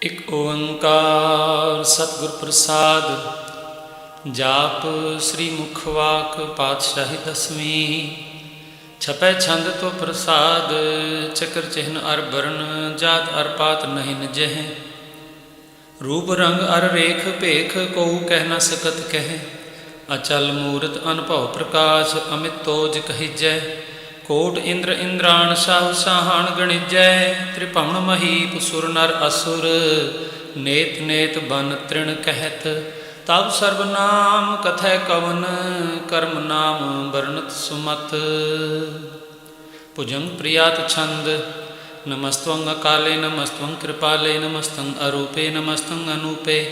ਇਕ ਓੰਕਾਰ ਸਤਿਗੁਰ ਪ੍ਰਸਾਦ। ਜਾਪ ਸ੍ਰੀ ਮੁਖਵਾਕ ਪਾਤਸ਼ਾਹੀ ਦਸਵੀਂ। ਛਪੈ ਛੰਦ ਤੋ ਪ੍ਰਸਾਦ, ਚਕਰ ਚਿਹਨ ਅਰ ਬਰਨ, ਜਾਤ ਅਰ ਪਾਤ ਨਹੀਂ ਨਿਜਹਿ। ਰੂਪ ਰੰਗ ਅਰ ਰੇਖ ਭੇਖ, ਕਉ ਕਹਿ ਨ ਸਕਤ ਕਹਿ। ਅਚਲ ਮੂਰਤ ਅਨਭਉ ਪ੍ਰਕਾਸ਼, ਅਮਿਤ ਤੋਜ ਕਹੀਜੈ। ਕੋਟ ਇੰਦਰ ਇੰਦਰਾਣ, ਸਾਹੁ ਸਾਹਾਣ ਗਣਿਜੈ। ਤ੍ਰਿਭਵਨ ਮਹੀਪ ਸੁਰ ਨਰ ਅਸੁਰ, ਨੇਤ ਨੇਤ ਬਨ ਤ੍ਰਿਣ ਕਹਿਤ। ਤਬ ਸਰਬ ਨਾਮ ਕਥੈ ਕਵਨ, ਕਰਮ ਨਾਮ ਵਰਣਤ ਸੁਮਤ। ਭੁਜੰਗ ਪ੍ਰਿਆਤ ਛੰਦ। ਨਮਸਤਵੰ ਅਕਾਲੇ ਨਮਸਤਵੰ ਕਿਰਪਾਲੇ, ਨਮਸਤੰ ਅਰੂਪੇ ਨਮਸਤੰ ਅਨੂਪੇ।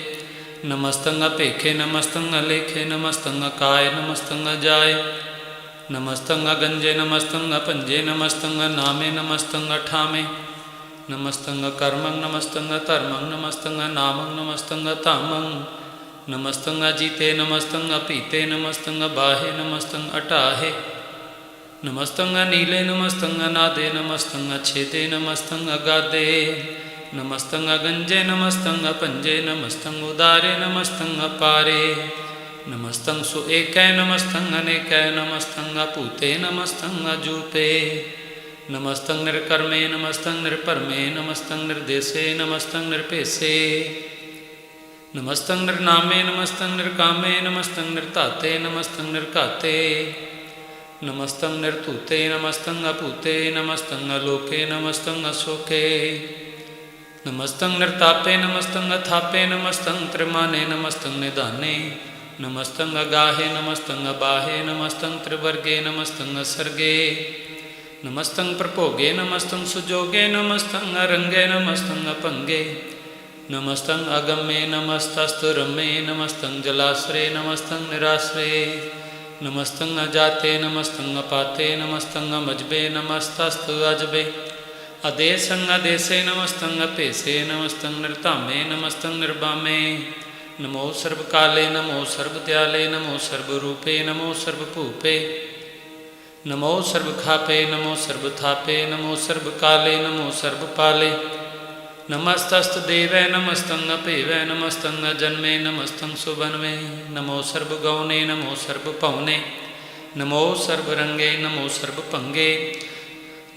ਨਮਸਤੰ ਅਭੇਖੇ ਨਮਸਤੰ ਅਲੇਖੇ, ਨਮਸਤੰ ਅਕਾਏ ਨਮਸਤੰ ਅਜਾਏ। ਨਮਸਤੰ ਅਗੰਜੇ ਨਮਸਤੰ ਅਭੰਜੇ, ਨਮਸਤੰ ਅਨਾਮੇ ਨਮਸਤੰ ਅਠਾਮੇ। ਨਮਸਤੰ ਅਕਰਮੰ ਨਮਸਤੰ ਅਧਰਮੰ, ਨਮਸਤੰ ਅਨਾਮੰ ਨਮਸਤੰ ਅਧਾਮੰ। ਨਮਸਤੰ ਅਜੀਤੇ ਨਮਸਤੰ ਅਪੀਤੇ, ਨਮਸਤੰ ਅਬਾਹੇ ਨਮਸਤੰ ਅਟਾਹੇ। ਨਮਸਤੰ ਅਨੀਲੇ ਨਮਸਤੰ ਅਨਾਦੇ, ਨਮਸਤੰ ਅਛੇਦੇ ਨਮਸਤੰ ਅਗਾਦੇ। ਨਮਸਤੰ ਅਗੰਜੇ ਨਮਸਤੰ ਅਭੰਜੇ, ਨਮਸਤੰ ਉਦਾਰੇ ਨਮਸਤੰ ਅਪਾਰੇ। ਨਮਸਤੰ ਸੁਏਕੈ ਨਮਸਤੰ ਅਨੇਕੈ, ਨਮਸਤੰ ਅਭੂਤੇ ਨਮਸਤੰ ਅਜੂਪੇ। ਨਮਸਤੰ ਨਿਰਕਰਮੇ ਨਮਸਤੰ ਨਿਰਭਰਮੇ, ਨਮਸਤੰ ਨਿਰਦੇਸੇ ਨਮਸਤੰ ਨਿਰਭੇਸੇ। ਨਮਸਤੰ ਨਿਰਨਾਮੇ ਨਮਸਤੰ ਨਿਰਕਾਮੇ, ਨਮਸਤੰ ਨਿਰਧਾਤੇ ਨਮਸਤੰ ਨਿਰਘਾਤੇ। ਨਮਸਤੰ ਨਿਰਧੂਤੇ ਨਮਸਤੰ ਅਭੂਤੇ, ਨਮਸਤੰ ਅਲੋਕੇ ਨਮਸਤੰ ਅਸੋਕੇ। ਨਮਸਤੰ ਨਿਰਤਾਪੇ ਨਮਸਤੰ ਅਥਾਪੇ, ਨਮਸਤੰ ਤ੍ਰਿਮਾਨੇ ਨਮਸਤੰ ਨਿਧਾਨੇ। ਨਮਸਤੰ ਅਗਾਹੇ ਨਮਸਤੰ ਅਬਾਹੇ, ਨਮਸਤੰ ਤ੍ਰਿਵਰਗੇ ਨਮਸਤੰ ਅਸਰਗੇ। ਨਮਸਤੰ ਪ੍ਰਭੋਗੇ ਨਮਸਤੰ ਸੁਜੋਗੇ, ਨਮਸਤੰ ਅਰੰਗੇ ਨਮਸਤੰ ਅਭੰਗੇ। ਨਮਸਤੰ ਅਗਮੇ ਨਮਸਤਸਤੁ ਰਮੇ, ਨਮਸਤੰ ਜਲਾਸਰੇ ਨਮਸਤੰ ਨਿਰਾਸਰੇ। ਨਮਸਤੰ ਅਜਾਤੇ ਨਮਸਤੰ ਅਪਾਤੇ, ਨਮਸਤੰ ਅਮਜਬੇ ਨਮਸਤਸਤੁ ਅਜਬੇ। ਅਦੇਸੰ ਅਦੇਸੇ ਨਮਸਤੰ ਅਭੇਸੇ, ਨਮਸਤੰ ਨਿਰਧਾਮੇ ਨਮਸਤੰ ਨਿਰਬਾਮੇ। ਨਮੋ ਸਰਬ ਕਾਲੇ ਨਮੋ ਸਰਬ ਦਿਆਲੇ, ਨਮੋ ਸਰਬ ਰੂਪੇ ਨਮੋ ਸਰਬ ਭੂਪੇ। ਨਮੋ ਸਰਬ ਖਾਪੇ ਨਮੋ ਸਰਬ ਥਾਪੇ, ਨਮੋ ਸਰਬ ਕਾਲੇ ਨਮੋ ਸਰਬ ਪਾਲੇ। ਨਮਸਤਸਤੁ ਦੇਵੈ ਨਮਸਤੰ ਅਭੇਵੈ, ਨਮਸਤੰ ਅਜਨਮੇ ਨਮਸਤੰ ਸੁਬਨਵੇ। ਨਮੋ ਸਰਬ ਗੌਨੇ ਨਮੋ ਸਰਬ ਭਵਨੇ, ਨਮੋ ਸਰਬ ਰੰਗੇ ਨਮੋ ਸਰਬ ਭੰਗੇ।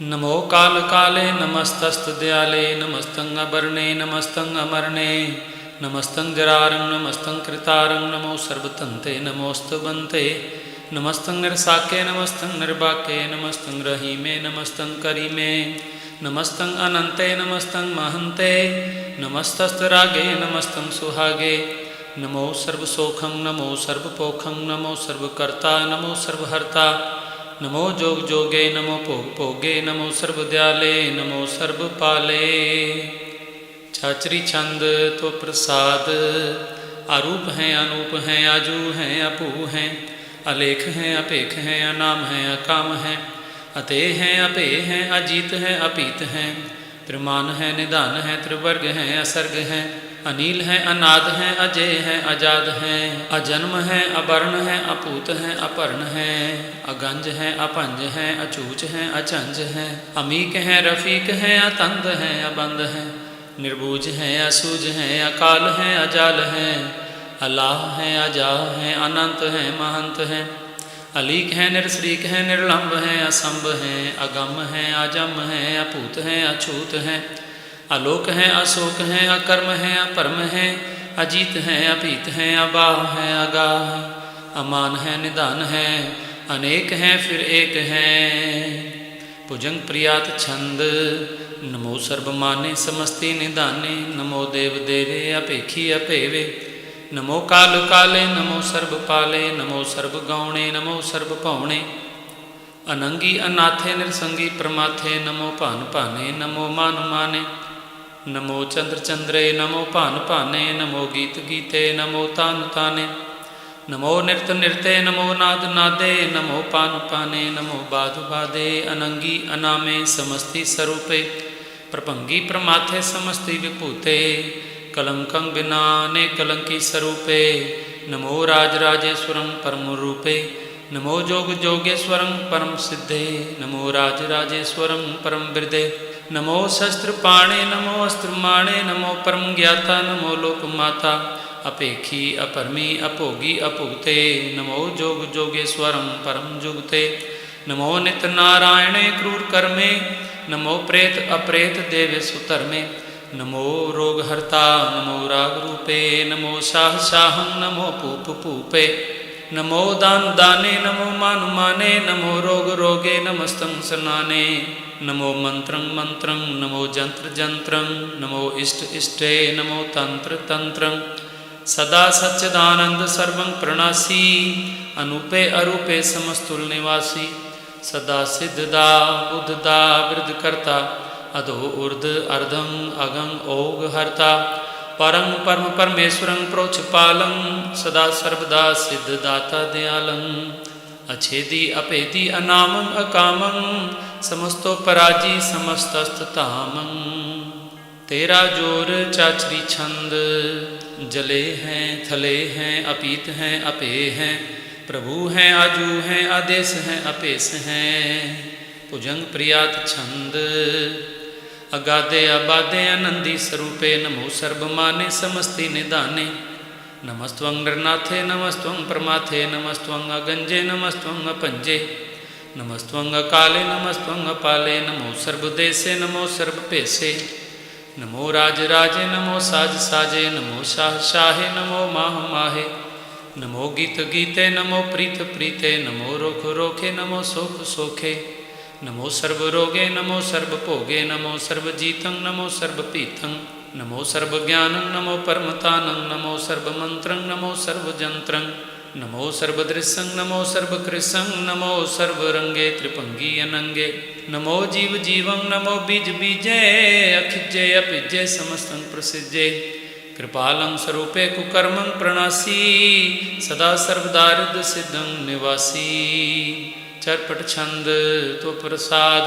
ਨਮੋ ਕਾਲ ਕਾਲੇ ਨਮਸਤਸਤੁ ਦਿਆਲੇ, ਨਮਸਤੰ ਅਬਰਣੇ ਨਮਸਤੰ ਅਮਰਣੇ। ਨਮਸਤੰ ਜਰਾਰੰ ਨਮਸਤੰ ਕ੍ਰਿਤਾਰੰ, ਨਮੋ ਸਰਬ ਧੰਤੇ ਨਮੋਸਤੁ ਬੰਤੇ। ਨਮਸਤੰ ਨਿਰਸਾਕੇ ਨਮਸਤੰ ਨਿਰਬਾਕੇ, ਨਮਸਤੰ ਰਹੀਮੇ ਨਮਸਤੰ ਕਰੀਮੇ। ਨਮਸਤੰ ਅਨੰਤੇ ਨਮਸਤੰ ਮਹੰਤੇ, ਨਮਸਤਸਤੁ ਰਾਗੇ ਨਮਸਤੰ ਸੁਹਾਗੇ। ਨਮੋ ਸਰਬ ਸੋਖੰ ਨਮੋ ਸਰਬ ਪੋਖੰ, ਨਮੋ ਸਰਬ ਕਰਤਾ ਨਮੋ ਸਰਬ ਹਰਤਾ। ਨਮੋ ਜੋਗ ਜੋਗੇ ਨਮੋ ਭੋਗ ਭੋਗੇ, ਨਮੋ ਸਰਬ ਦਿਆਲੇ ਨਮੋ ਸਰਬ ਪਾਲੇ। ਚਾਚਰੀ ਛੰਦ ਤੋ ਪ੍ਰਸਾਦ। ਆਰੂਪ ਹੈ ਅਨੂਪ ਹੈ, ਆਜੂ ਹੈ ਅਭੂ ਹੈ। ਅਲੇਖ ਹੈ ਅਭੇਖ ਹੈ, ਅਨਾਮ ਹੈ ਅਕਾਮ ਹੈ। ਅਤੇ ਹੈ ਅਭੇ ਹੈ, ਅਜੀਤ ਹੈ ਅਪੀਤ ਹੈ। ਤ੍ਰਿਮਾਨ ਹੈ ਨਿਧਾਨ ਹੈ, ਤ੍ਰਿਵਰਗ ਹੈ ਅਸਰਗ ਹੈ। ਅਨੀਲ ਹੈ ਅਨਾਦ ਹੈ, ਅਜੇ ਹੈ ਅਜਾਦ ਹੈ। ਅਜਨਮ ਹੈ ਅਬਰਨ ਹੈ, ਅਭੂਤ ਹੈ ਅਭਰਨ ਹੈ। ਅਗੰਜ ਹੈ ਅਭੰਜ ਹੈ, ਅਚੂਚ ਹੈ ਅਚੰਜ ਹੈ। ਅਮੀਕ ਹੈ ਰਫੀਕ ਹੈ, ਅਤੰਦ ਹੈ ਅਬੰਦ ਹੈ। ਨਿਰਬੂਜ ਹੈ ਅਸੂਝ ਹੈ, ਅਕਾਲ ਹੈ ਅਜਾਲ ਹੈ। ਅਲਾਹ ਹੈ ਅਜਾਹ ਹੈ, ਅਨੰਤ ਹੈ ਮਹੰਤ ਹੈ। ਅਲੀਕ ਹੈ ਨਿਰਸਰੀਕ ਹੈ, ਨਿਰਲੰਭ ਹੈ ਅਸੰਭ ਹੈ। ਅਗੰਮ ਹੈ ਅਜਮ ਹੈ, ਅਭੂਤ ਹੈ ਅਛੂਤ ਹੈ। ਅਲੋਕ ਹੈ ਅਸ਼ੋਕ ਹੈ, ਅਕਰਮ ਹੈ ਅਭਰਮ ਹੈ। ਅਜੀਤ ਹੈ ਅਭੀਤ ਹੈ, ਅਬਾਹ ਹੈ ਅਗਾਹ ਹੈ। ਅਮਾਨ ਹੈ ਨਿਧਾਨ ਹੈ, ਅਨੇਕ ਹੈ ਫਿਰ ਏਕ ਹੈ। ਭੁਜੰਗ ਪ੍ਰਿਆਤ ਛੰਦ। ਨਮੋ ਸਰਬ ਮਾਨੇ ਸਮਸਤੀ ਨਿਧਾਨੇ, ਨਮੋ ਦੇਵ ਦੇਵੇ ਅਭੇਖੀ ਅਭੇਵੇ। ਨਮੋ ਕਾਲ ਕਾਲੇ ਨਮੋ ਸਰਬ ਪਾਲੇ, ਨਮੋ ਸਰਬ ਗੌਣੇ ਨਮੋ ਸਰਬ ਭਉਣੇ। ਅਨੰਗੀ ਅਨਾਥੇ ਨਿਰਸੰਗੀ ਪ੍ਰਮਾਥੇ, ਨਮੋ ਭਾਨ ਭਾਨੇ ਨਮੋ ਮਾਨ ਮਾਨੇ। ਨਮੋ ਚੰਦਰ ਚੰਦਰੇ ਨਮੋ ਭਾਨ ਭਾਨੇ, ਨਮੋ ਗੀਤ ਗੀਤੇ ਨਮੋ ਤਾਨ ਤਾਨੇ। ਨਮੋ ਨਿਰਤ ਨਿਰਤੇ ਨਮੋ ਨਾਦ ਨਾਦੇ, ਨਮੋ ਪਾਨ ਪਾਨੇ ਨਮੋ ਬਾਦ ਬਾਦੇ। ਅਨੰਗੀ ਅਨਾਮੇ ਸਮਸਤੀ ਸਰੂਪੇ, ਪ੍ਰਭੰਗੀ ਪ੍ਰਮਾਥੇ ਸਮਸਤੀ ਵਿਭੂਤੇ। ਕਲੰਕੰ ਬਿਨਾ ਨੇ ਕਲੰਕੀ ਸਰੂਪੇ, ਨਮੋ ਰਾਜ ਰਾਜੇਸ਼ਵਰੰ ਪਰਮ ਰੂਪੇ। ਨਮੋ ਜੋਗ ਜੋਗੇਸ਼ਵਰੰ ਪਰਮ ਸਿੱਧੇ, ਨਮੋ ਰਾਜ ਰਾਜੇਸ਼ਵਰੰ ਪਰਮ ਬਿਰਦੇ। नमो शस्त्र पाणे नमो अस्त्र माणे नमो परम ज्ञाता नमो लोक माता अपेखी अपरमी अपोगी अपुगते नमो जोग जोगेश्वरम परम जुगते नमो नित नारायणे क्रूर कर्मे नमो प्रेत अप्रेत देवे सुतर्मे नमो रोग हर्ता नमो राग रूपे नमो शाह शाहं नमो पूप पूपे नमो दान दाने नमो मान माने नमो रोग रोगे नमस्तं सनाने नमो मंत्रं मंत्रं नमो जंत्र जंत्रं नमो इष्ट इष्टे नमो तंत्र तंत्रं सदा सच्चिदानंद सर्वं प्रणासी अनूपे अरूपे समस्तुल निवासी सदा सिद्धदा बुद्धदा वृद्ध करता अधो ऊर्ध अर्धं अगं ओग हर्ता परं परम परमेश्वरं प्रोच्छ पालं सदा सर्वदा सिद्धदाता दयालं अच्छेदी अपेदी अनामं अकामं समस्तो पराजी समस्तस्ततामं तेरा जोर चाचरी छंद जले हैं थले हैं अपीत हैं अपे हैं प्रभु हैं आजू हैं आदेश हैं अपेस हैं भुजंग प्रियात छंद अगाधे अबाधे आनंदी स्वरूपे नमो सर्वमाने समस्ति निदाने नमस्त्वं नरनाथे नमस्त्वं प्रमाथे नमस्त्वं अगंजे नमस्त्वं अपंजे नमस्त्वं अकाले नमस्त्वं अपाले नमो सर्वदेशे नमो सर्वपेशे नमो राज राजे नमो साज साजे नमो शाह शाहे नमो माह माहे नमो गीत गीते नमो प्रीत प्रीते नमो रोख रोखे नमो सोख सोखे नमो सर्व रोगे नमो सर्व भोगे नमो सर्व जीतं नमो सर्व पीतं नमो सर्व ज्ञानं नमो परमतानं नमो सर्व मंत्रं नमो सर्व जंत्रं नमो सर्व दृश्यं नमो सर्व कृशं नमो सर्व रंगे त्रिपंगी अनंगे नमो जीव जीवं नमो बीज बीजे अखिजे अपिजे समस्तं प्रसिजे कृपालं स्वरूपे कुकर्मं प्रणासी सदा सर्वदारिद सिद्धं निवासी चरपट छंद तो प्रसाद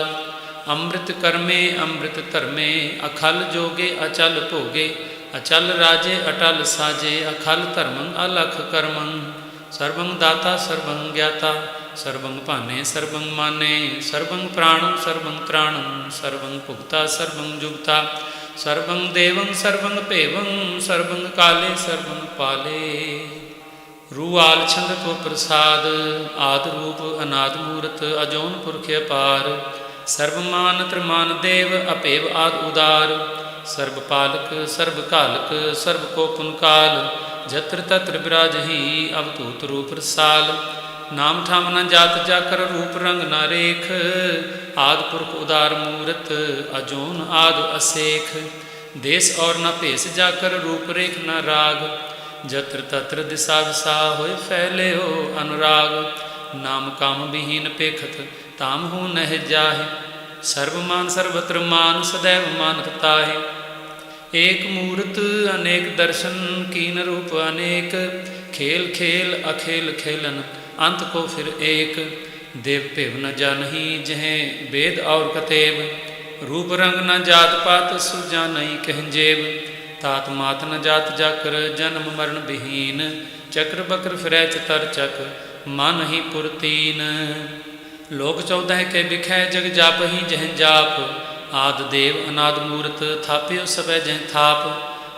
अमृत कर्मे अमृत धर्मे अखल जोगे अचल भोगे अचल राजे अटल साजे अखल धर्मं अलख कर्मं सर्वं दाता सर्वं ज्ञाता सर्वं पाने सर्वं माने सर्वं प्राणं सर्वं त्राणं सर्वं पुक्ता सर्वं जुक्ता सर्वं देवं सर्वं पेवं सर्वं काले सर्वं पाले रूआल छंद तो प्रसाद आद रूप अनाद मूर्त अजौन पुरख अपार सर्वमान त्रिमान देव अपेव आद उदार सर्वपालक सर्वकालक सर्वकोपन काल जत्र तत्र विराजहि अवधूत रूप रसाल नाम ठाम न जात जाकर रूप रंग न रेख आद पुरख उदार मूर्त अजोन आद असेख देश और न पेश जाकर रूप रेख न राग जत्र तत्र दिशा विसा होय फैले हो अनुराग नाम काम विहीन पेखत ताम हो नह जाहे सर्वमान सर्वत्र मान सदैव मानत ताहे एक मूर्त अनेक दर्शन कीन रूप अनेक खेल खेल अखेल खेलन अंत को फिर एक देव पेव न जानही जह वेद और कतेब रूप रंग न जात पात सुजा नहीं कहजेब तात मात न जात जाकर जन्म मरण विहीन चक्र बक्र फिरै चतर चक मन ही पुरतीन लोक 14 के बिखै जग जाप ही जह जाप आद देव अनाद मूर्त थाप्यो सबै जह थाप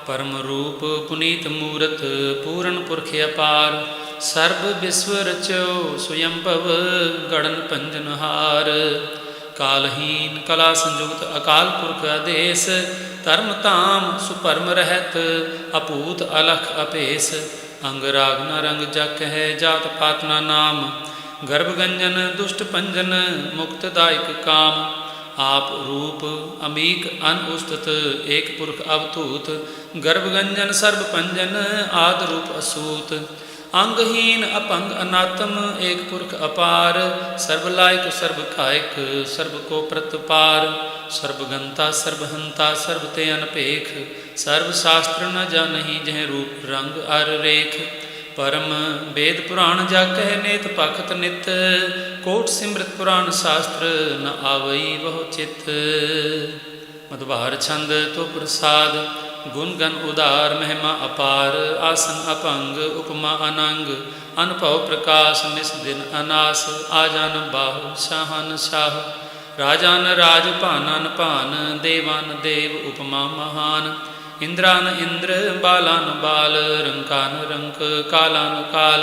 परम रूप पुनीत मूर्त पूर्ण पुरख अपार सर्व विश्व रचो स्वयंभव गणन पंजनहार कालहीन कला संयुक्त अकाल पुरख आदेश धर्म ताम सुपरम रहत अपूत अलख अपेस अंग राग न रंग जक है जात पात न नाम गर्भगंजन दुष्ट पंजन मुक्तदायक काम आप रूप अमीक अन उस्तत एक पुरख अवतूत गर्भगंजन सर्व पंजन आद रूप असूत अंगहीन अपंग अनात्म एक पुरख अपार सर्वलायक सर्व कायक सर्व को प्रतपार सर्वगंता सर्वहंता सर्वते अनपेख सर्वशास्त्र न जानही जह रूप रंग अर रेख परम वेद पुराण जा कह नेत पखत नित कोट सिमृत पुराण शास्त्र न आवई बहु चित मधुबार छंद तो प्रसाद गुण गण उदार महिमा अपार आसन अपंग उपमा अनंग अनुभव प्रकाश निस दिन अनास आजान बाहु शाहन शाह राजान राज भानान भान, देवान देव उपमा महान। इंद्रान इंद्र बालान बाल, रंकान रंक कालान काल।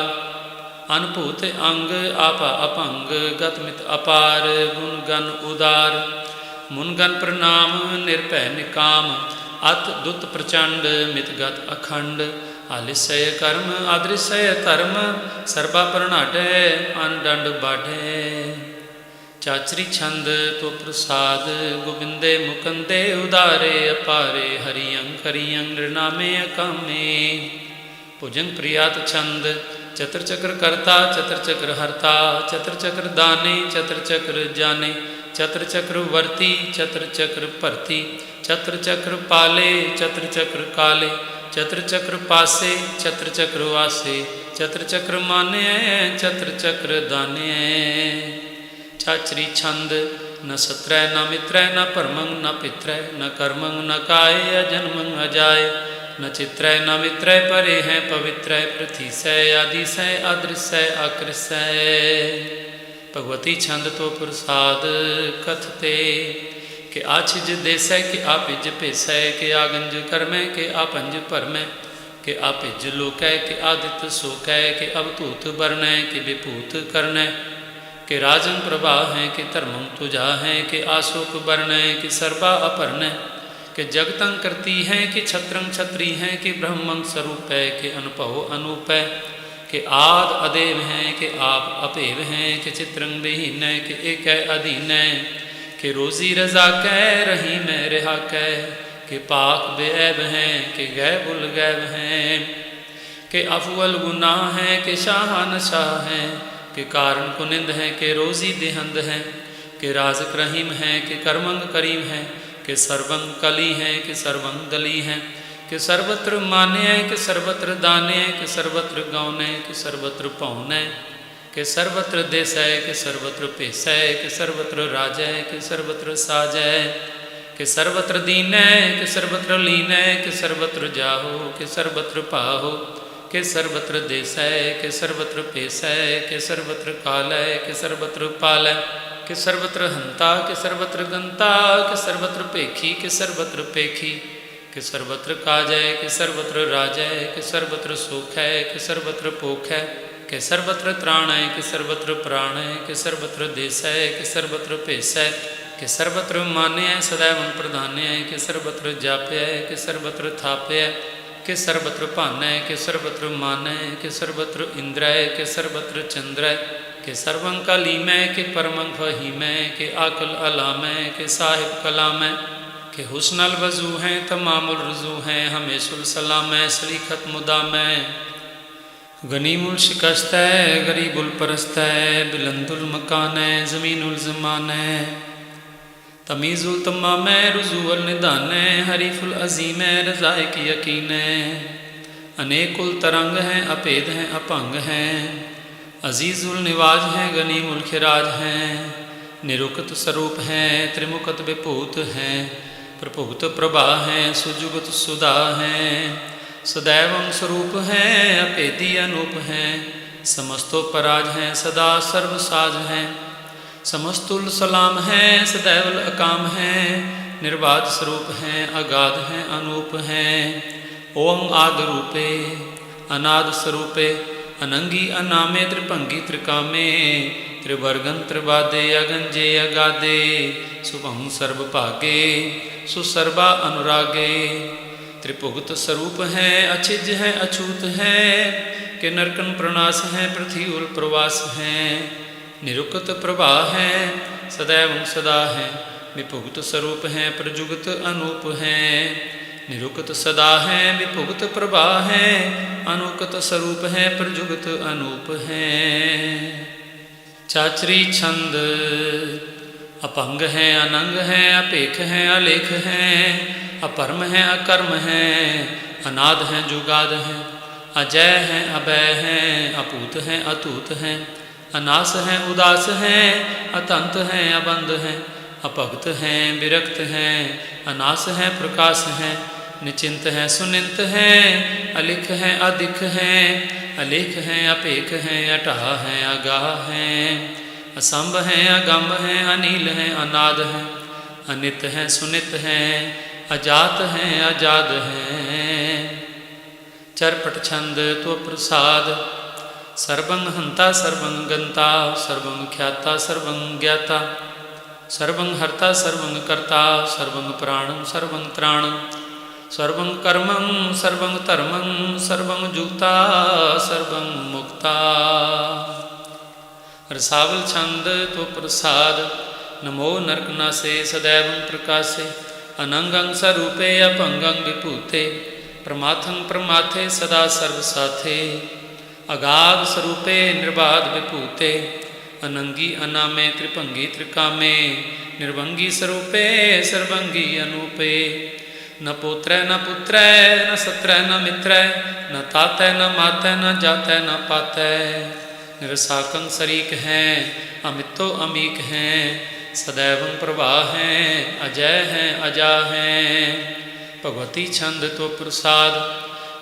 अनभूत अंग आपा अपंग, गतमित अपार गुणगन उदार। मुनगन प्रणाम निर्भय निकाम, अत दुत प्रचंड मितगत अखंड। आलिसय कर्म आदृशय धर्म, सर्बा प्रणाडे अनडंड बाढ़े। चाचरी छंद तो प्रसाद, गोविंदे मुकंदे उदारे अपारे। हरियं हरियं नृनामे अकामे। भुजंग प्रियात छंद, चतर चक्र करता चतर चक्र हरता। चतर चक्र दाने चतर चक्र जाने, चतर चक्र वर्ती चतर चक्र भरती। चतर चक्र पाले चतर चक्र काले, चतर चक्र पासे चतर चक्र वासे। चतर चक्र माने चतर चक्र दाने। चाचरी छंद, न सत्रय न मित्रय न परमंग न पित्रय, न कर्मंग न काय अजन्मंग अजाय। न चित्रय न मित्रय परे हैं पवित्रय, पृथ्वीसय आदिसय अदृश्य आकृसय। भगवती छंद तो प्रसाद कथते, के आछिज देसय के आपिज पेसय। के आगंज कर्मय के आपंज परमय, के आपिज लोकय के आदित्य सोकय। के अवतूत वर्णय के विभूत कर्णय, के राजन प्रभा हैं के धर्मं तुझा हैं। के आशोक वर्णय के सर्वा अपर्ण, के जगतं करती हैं कि छत्रं छत्री हैं। कि ब्रह्मं स्वरूप है के अनुभव अनूप है। के आद अदेव हैं के आप अपेव हैं। के चित्रं विहीन के एक अधीन। के रोजी रजा कह रही मैं रिहा कह, के पाक बेऐब हैं के गै बुल गैब हैं। के अफवल गुनाह हैं के शाहान शाह हैं। के कारण कुनिंद हैं के रोजी देहंद हैं। के राजक रहीम हैं के कर्मंग करीम हैं। के सर्वंग कली हैं के सर्वंग दली हैं। के सर्वत्र माने हैं के सर्वत्र दाने हैं। के सर्वत्र गौने के सर्वत्र पौने। के सर्वत्र देसय के सर्वत्र पेसय। के सर्वत्र राजय के सर्वत्र साजय। के सर्वत्र दीनय के सर्वत्र लीनय। के सर्वत्र जाहो के सर्वत्र पाहो। के सर्वत्र देसय के सर्वत्र पेसय। के सर्वत्र कालय के सर्वत्र पालय। के सर्वत्र हंता के सर्वत्र गंता। के सर्वत्र पेखी के सर्वत्र पेखी। के सर्वत्र काजय के सर्वत्र राजय। के सर्वत्र सुखय के सर्वत्र पोखय। के सर्वत्र त्राणय के सर्वत्र प्राणय। के सर्वत्र देसय के सर्वत्र पेसय। के सर्वत्र मान्य सदैव प्रधान्य। के सर्वत्र जाप्य के सर्वत्र थाप्य। के सर्वत्र पानय के सर्वत्र मानय। के सर्वत्र इंद्रय के सर्वत्र चंद्रय। के सर्वं कलीमय के परमं फहीमय। के आकल अलामय के साहिब कलामय। के हुस्नल वजू हैं तमामुल रजू हैं। हमेशुल सलामय सलीखत मुदामय। गनीमुल शिकस्तै गरीबुल परस्तै। बिलंदुल मकानै ज़मीनुल ज़मानै। तमीज़ुल तमामै रुज़ुअल निदानै। हरीफुल अज़ीमै रज़ाए की यकीनै। अनेकुल तरंग हैं अपेद हैं अपंग हैं। अजीज़ुल निवाज हैं गनीमुल खिराज हैं। निरुक्त स्वरूप हैं त्रिमुखत विभूत हैं। प्रभुत प्रभा हैं सुजुगत सुधा हैं। सदैवं स्वरूप हैं अपेदी अनूप हैं। समस्तो पराज हैं सदा सर्वसाज हैं। समस्तुल सलाम हैं सदैवल अकाम हैं। निर्बाध स्वरूप हैं अगाध हैं अनूप हैं। ओम आद रूपे अनाद स्वरूपे। अनंगी अनामे त्रिभंगी त्रिकामे। त्रिवर्गन त्रिवादे अगंजे अगादे। शुभं सर्वभागे सुसर्वा अनुरागे। त्रिभुगत स्वरूप हैं अछिज हैं अछूत हैं। के नरकन प्रणाश हैं पृथ्वी उल प्रवास हैं। निरुक्त प्रभा हैं सदैव सदा हैं। विभुगत स्वरूप हैं प्रजुगत अनूप हैं। निरुक्त सदा हैं विभुगत प्रभा हैं। अनुकत स्वरूप हैं प्रजुगत अनूप हैं। चाचरी छंद, अपंग हैं अनंग हैं अपेख हैं अलेख हैं। अपरम हैं अकर्म हैं अनाद हैं जुगाद हैं। अजय हैं अभय हैं अपूत हैं अतूत हैं। अनास हैं उदास हैं अतंत हैं अबंध हैं। अपगत हैं विरक्त हैं अनास हैं प्रकाश हैं। निचिंत हैं सुनिंत हैं अलिख हैं अधिक हैं। अलेख हैं अपेख हैं अटाह हैं अगाह हैं। असंभ हैं अगम्भ हैं अनील हैं अनाद हैं अनित हैं सुनित हैं अजात हैं अजाद हैं। चरपट छंद तो प्रसाद सर्वं हंता सर्वं गंता सर्वं ख्याता सर्वं ज्ञाता सर्वं हर्ता सर्वं कर्ता सर्वं प्राणं सर्वं त्राणं सर्वं कर्मं सर्वं धर्मं सर्वं जुक्ता सर्वं मुक्ता। रसावल छंद तो प्रसाद नमो नरकनासे सदैवं प्रकाशे अनंगं स्वरूपे अपंगं विभूते प्रमाथं प्रमाथे सदा सर्वसाथे अगाध स्वरूपे निर्बाध विभूते अनंगी अनामे त्रिभंगी त्रिकामे निर्भंगी स्वरूपे सर्वंगी अनूपे न पुत्र न पुत्र न सत्र न मित्र न तात न मात न जात न पात निरसाकं शरीक हैं अमितो अमीक हैं सदैवं प्रवाह हैं अजय हैं अजा हैं। भगवती छंद तो प्रसाद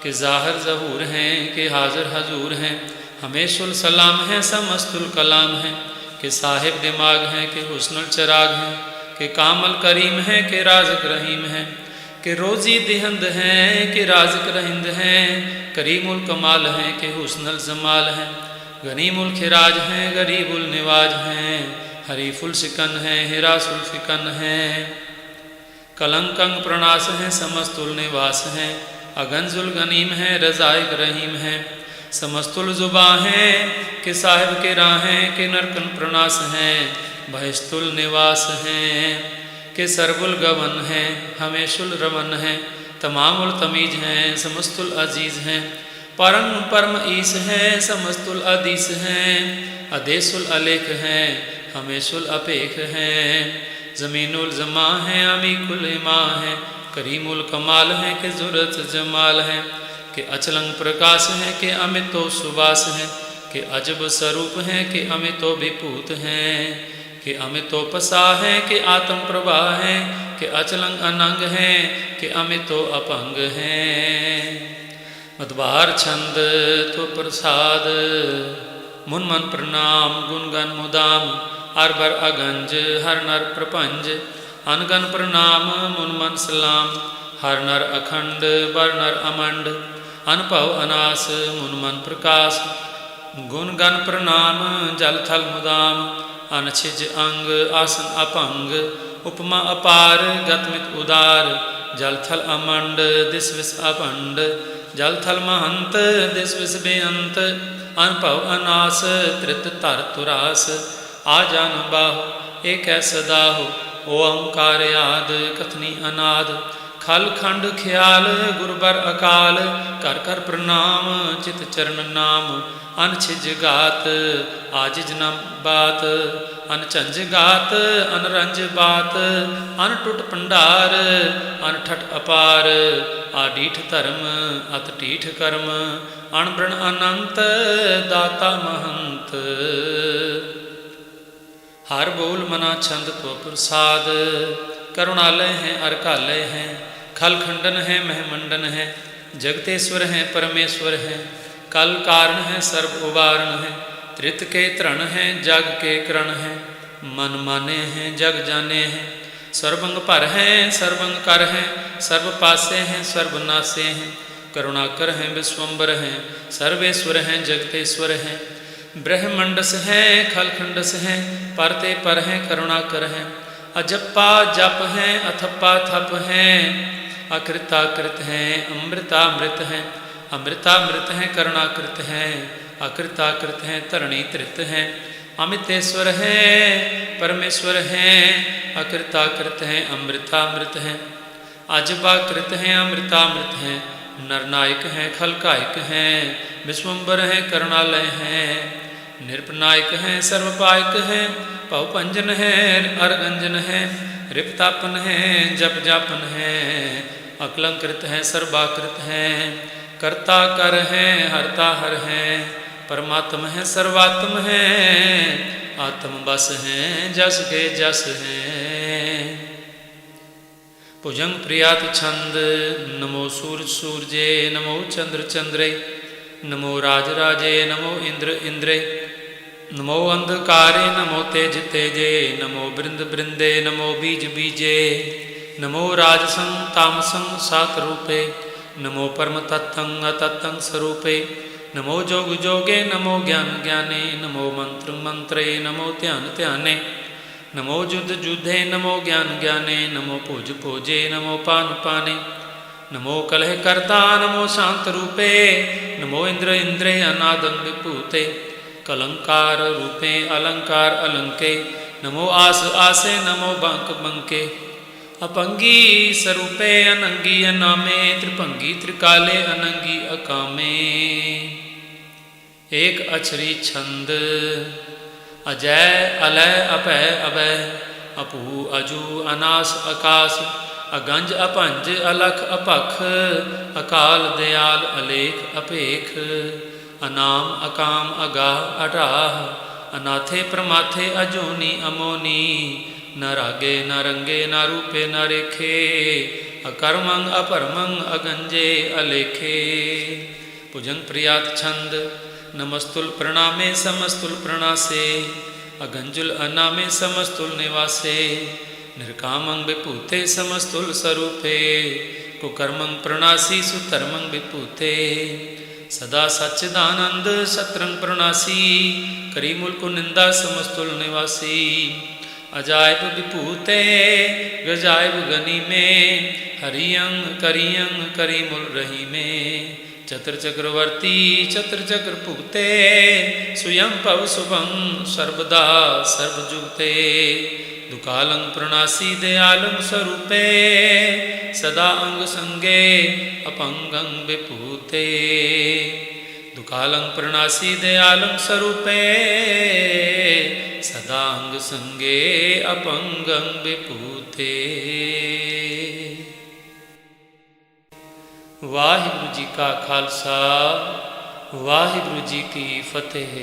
के ज़ाहिर ज़हूर हैं के हाजिर हजूर हैं हमें शुल सलाम हैं समस्तुल कलाम हैं के साहिब दिमाग हैं के हुस्नुल चराग हैं के कामल करीम हैं के राज़िक रहीम हैं के रोज़ी दिहंद हैं के राज़िक रहिंद हैं करीमुल कमाल हैं के हुस्नुल जमाल हैं गनीमुल खिराज हैं गरीबुल निवाज हैं हरीफुल शिकन हैं हिरासुल फिकन हैं कलंकंग प्रणास हैं समस्तुल निवास हैं अगंजुल गनीम हैं रज़ाइक रहीम हैं समस्तुल जुबा हैं कि साहिब के राहें के नरकन प्रणास हैं बहिस्तुल निवास हैं के सरबुल गवन हैं हमेशुल रवन हैं तमामुल तमीज हैं समस्तुल अजीज़ हैं परम परम ईस हैं समस्तुल अदीस हैं अदेसुल अलेख हैं हमेशुल अपेख हैं ज़मीनुल जमा हैं अमीकुल इमा हैं करीमुल कमाल हैं के ज़ुरत जमाल हैं के अचलंग प्रकाश हैं के अमितो सुवास हैं के अजब स्वरूप हैं के अमितो विभूत हैं के अमितो पसा हैं के आत्म प्रवाह हैं के अचलंग अनंग हैं के अमितो अपंग हैं। मधुबार छंद तो प्रसाद मुन मन प्रणाम गुणगन मुदाम अरबर अगंज हर नर प्रपंज अनगन प्रणाम मुन मन सलाम हर नर अखंड बर नर अमंड अनपव अनास मुन मन प्रकाश गुणगन प्रणाम जल थल मुदाम अनछिज अंग आसन अपंग उपमा अपार गतमित उदार जल थल अमंड दिस विस अपंड जल थल महंत दिस विस बेअंत अनपव अनास त्रित तर तुरास आ जान बाहु एक सदाहु ओंकार याद कथनी अनाद खल खंड ख्याल गुरबर अकाल कर कर प्रणाम चित चरण नाम अनछिज गात आजिज न बात अनचंज गात अनरंज बात अनटुट पंडार अनठट अपार आडीठ धर्म अतटीठ कर्म अणब्रण अनंत दाता महंत। हर बोल मना छंद तो प्रसाद करुणालय हैं अर्कालय हैं खल खंडन है महमंडन है जगतेश्वर हैं परमेश्वर हैं कल कारण है सर्व उबारण है त्रित के तृण हैं जग के करण हैं मन माने हैं जग जाने हैं सर्वंग पर हैं सर्वंग कर हैं सर्व पासे हैं सर्वनासे हैं करुणाकर हैं विश्वम्बर हैं सर्वेश्वर हैं जगतेश्वर हैं ब्रह्मंडस हैं खलखंडस हैं परते पर हैं करुणाकर हैं अजप्पा जप हैं अथप्पा थप हैं अकृताकृत हैं अमृतामृत हैं अमृतामृत हैं करुणाकृत हैं अकृताकृत हैं धरणी तृत हैं अमितेश्वर हैं परमेश्वर हैं अकृताकृत हैं अमृतामृत हैं अजबाकृत हैं अमृतामृत हैं नरनायक हैं खलकायक हैं विश्वम्बर हैं करुणालय हैं निरपनायक हैं सर्वपायक हैं पवपंजन हैं अरगंजन हैं रिक्तापन हैं जप जापन हैं अकलंकृत हैं सर्वाकृत हैं कर्ता कर हैं हरता हर हैं परमात्म हैं सर्वात्म हैं आत्म बस हैं जस के जस हैं। भुजंग प्रियात छंद नमो सूर्य सूर्ये नमो चंद्र चंद्रे नमो राज राजे नमो इंद्र इंद्रे नमो अंधकारे नमो तेज तेजे, नमो बृंद बृंदे नमो बीज बीजे, नमो राजसं तामसं सात रूपे, नमो परम तत्तं अतत्तं स्वरूपे, नमो जोग जोगे नमो ज्ञान ज्ञाने, नमो मंत्र मंत्रे नमो ध्यान ध्याने, नमो जुद्ध जुद्धे नमो ज्ञान ज्ञाने, नमो पूज पूजे नमो पान पाने, नमो कलह कर्ता नमो शांत रूपे, नमो इंद्र इंद्रे अनादं विभूते, कलंकार रूपे अलंकार अलंके, नमो आस आसे नमो बंक बंके, अपंगी स्वरूपे अनंगी अनामे, त्रिभंगी त्रिकाले अनंगी अकामे। एक अक्षरी छंद। अजय अलय अपय अभय, अपू अजू अनास आकाश, अगंज अपंज अलख अपख, अकाल दयाल अलेख अपेख, अनाम अकाम अगाह अटाह, अनाथे प्रमाथे अजोनी अमोनी, न रागे न रंगे न रूपे न रेखे, अकर्मंग अपरमंग अगंजे अलेखे। भुजंग प्रियात छंद। नमस्तुल प्रणामे समस्तुल प्रणासे, अगंजुल अनामे समस्तुल निवासे, निर्कामं विपूते समस्तुल स्वरूपे, कुकर्मं प्रणासी सुधर्मं विपूते, सदा सच्चिदानंद सत्रंग प्रणासी, करी मुल्क निंदा समस्तुल निवासी, अजायब विपूते गजायब गनी में, हरियंग करियंग करी मुल रही में, चतर चक्रवर्ती चतर चक्र भुगते, स्वयं पव शुभं सर्वदा सर्वजुगते, दुकालं प्रणासी दयालं स्वरूपे, सदा अंग संगे अपंगं विभूते, दुकालं प्रणासी दयालं स्वरूपे, सदा अंग संगे अपंगं विभूते। वाहिगुरु जी का खालसा, वाहिगुरु जी की फतेह।